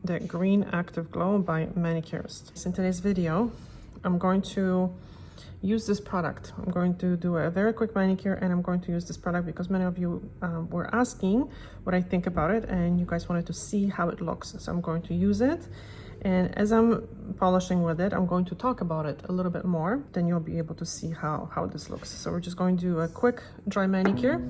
the Green Active Glow by Manicurist. In today's video, I'm going to use this product. I'm going to do a very quick manicure, and I'm going to use this product because many of you were asking what I think about it, and you guys wanted to see how it looks. So I'm going to use it, and as I'm polishing with it, I'm going to talk about it a little bit more. Then you'll be able to see how this looks. So we're just going to do a quick dry manicure.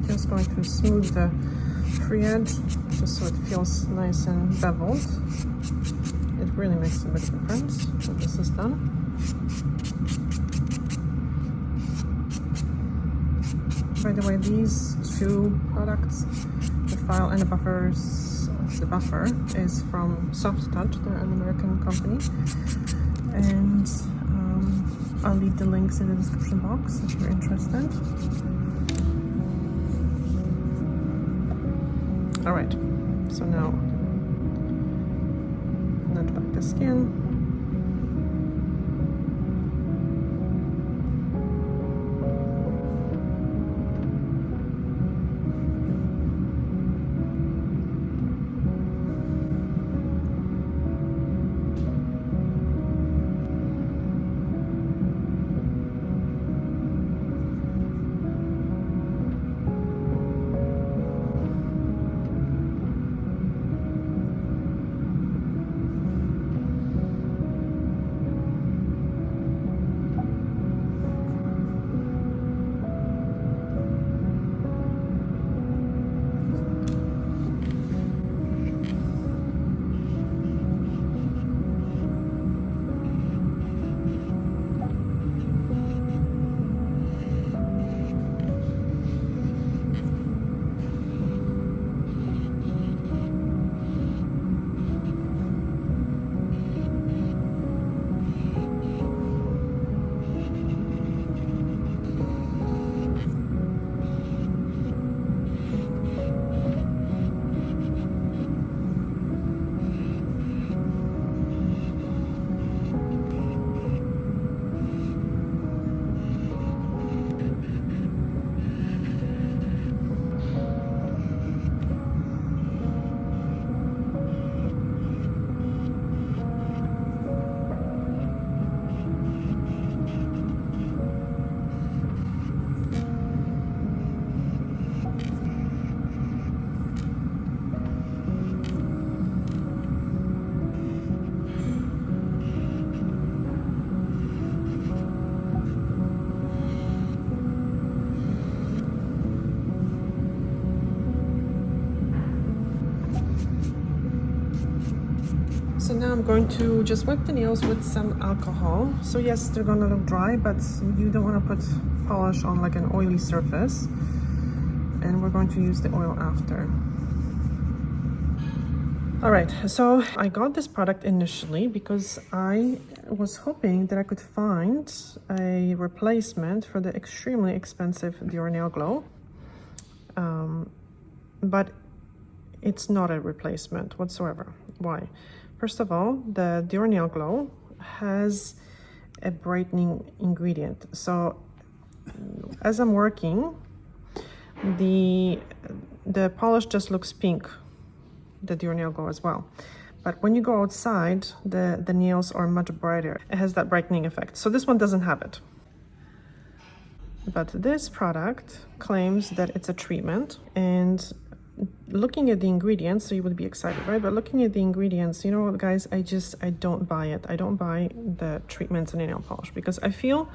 Just going to smooth the free edge just so it feels nice and beveled. It really makes a big difference when this is done. By the way, these two products, the file and the buffer is from Soft Touch. They're an American company, and I'll leave the links in the description box if you're interested. All right, so now nudge back the skin. So now I'm going to just wipe the nails with some alcohol. So yes, they're gonna look dry, but you don't want to put polish on like an oily surface. And we're going to use the oil after. All right, so I got this product initially because I was hoping that I could find a replacement for the extremely expensive Dior Nail Glow. But it's not a replacement whatsoever. Why? First of all, the Dior Nail Glow has a brightening ingredient. So as I'm working, the polish just looks pink, the Your Nail Glow as well. But when you go outside, the nails are much brighter. It has that brightening effect. So this one doesn't have it. But this product claims that it's a treatment, and looking at the ingredients, so you would be excited, right? But looking at the ingredients, you know what, guys, I don't buy it. I don't buy the treatments in a nail polish because I feel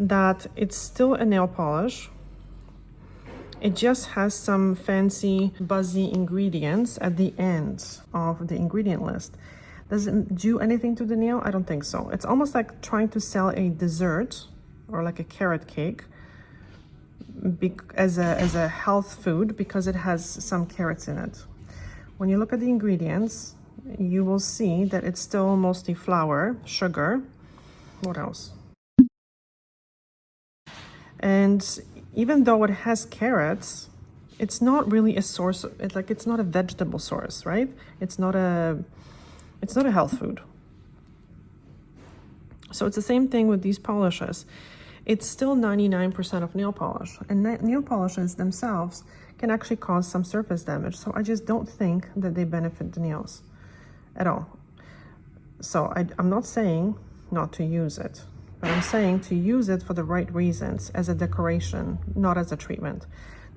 that it's still a nail polish. It just has some fancy buzzy ingredients at the end of the ingredient list. Does it do anything to the nail? I don't think so. It's almost like trying to sell a dessert or like a carrot cake as a health food because it has some carrots in it. When you look at the ingredients, you will see that it's still mostly flour, sugar. What else? And even though it has carrots, it's not really a source. It's not a vegetable source, right? It's not a health food. So it's the same thing with these polishes. It's still 99% of nail polish, and nail polishes themselves can actually cause some surface damage. So I just don't think that they benefit the nails at all. So I'm not saying not to use it, but I'm saying to use it for the right reasons, as a decoration, not as a treatment.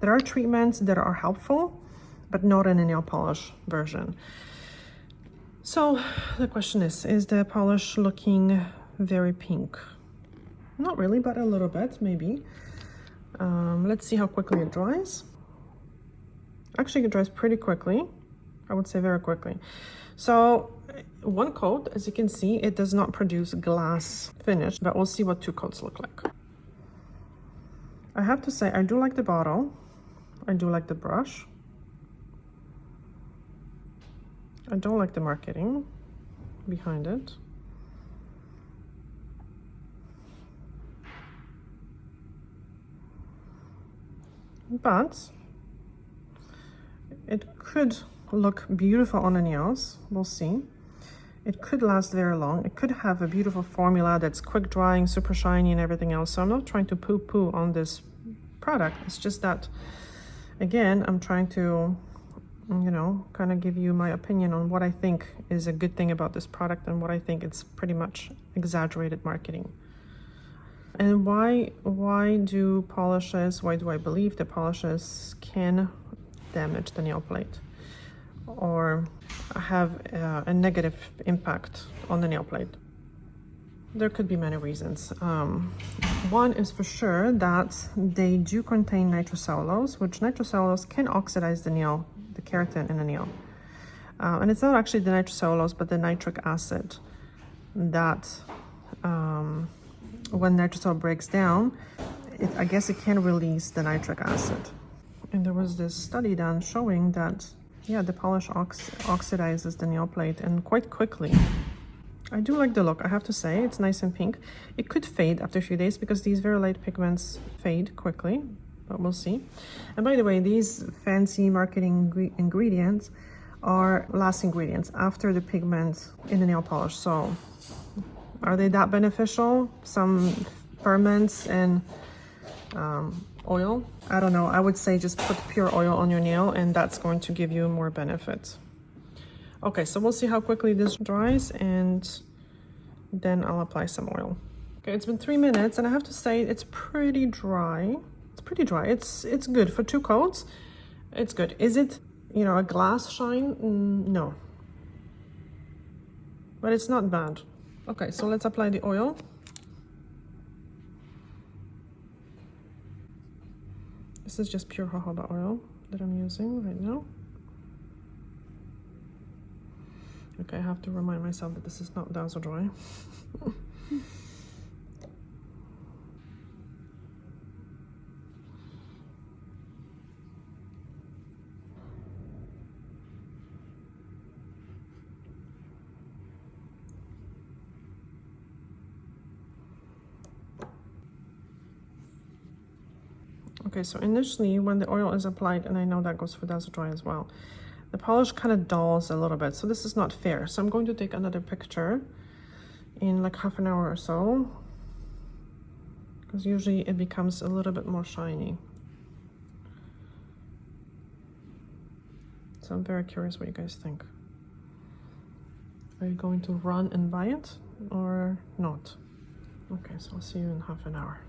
There are treatments that are helpful, but not in a nail polish version. So the question is the polish looking very pink? Not really, but a little bit, maybe. Let's see how quickly it dries. Actually, it dries pretty quickly. I would say very quickly. So one coat, as you can see, it does not produce glass finish, but we'll see what 2 coats look like. I have to say, I do like the bottle. I do like the brush. I don't like the marketing behind it. But it could look beautiful on the nails. We'll see. It could last very long. It could have a beautiful formula that's quick drying, super shiny and everything else. So I'm not trying to poo-poo on this product. It's just that, again, I'm trying to, you know, kind of give you my opinion on what I think is a good thing about this product and what I think it's pretty much exaggerated marketing. And why do I believe that polishes can damage the nail plate or have a negative impact on the nail plate? There could be many reasons. One is for sure that they do contain nitrocellulose, which nitrocellulose can oxidize the nail, the keratin in the nail. And it's not actually the nitrocellulose, but the nitric acid that when nitrocell breaks down, I guess it can release the nitric acid. And there was this study done showing that, yeah, the polish oxidizes the nail plate, and quite quickly. I do like the look, I have to say. It's nice and pink. It could fade after a few days because these very light pigments fade quickly, but we'll see. And by the way, these fancy marketing ingredients are last ingredients after the pigment in the nail polish. So are they that beneficial? Some ferments and oil? I don't know. I would say just put pure oil on your nail and that's going to give you more benefits. Okay, so we'll see how quickly this dries and then I'll apply some oil. Okay, it's been 3 minutes and I have to say it's pretty dry. It's pretty dry. It's good for 2 coats. It's good. Is it, you know, a glass shine? No. But it's not bad. Okay, so let's apply the oil. This is just pure jojoba oil that I'm using right now. Okay, I have to remind myself that this is not dazzle dry. Okay, so initially when the oil is applied, and I know that goes for dazzle dry as well, the polish kind of dulls a little bit, so this is not fair. So I'm going to take another picture in like half an hour or so, because usually it becomes a little bit more shiny. So I'm very curious what you guys think. Are you going to run and buy it or not? Okay, so I'll see you in half an hour.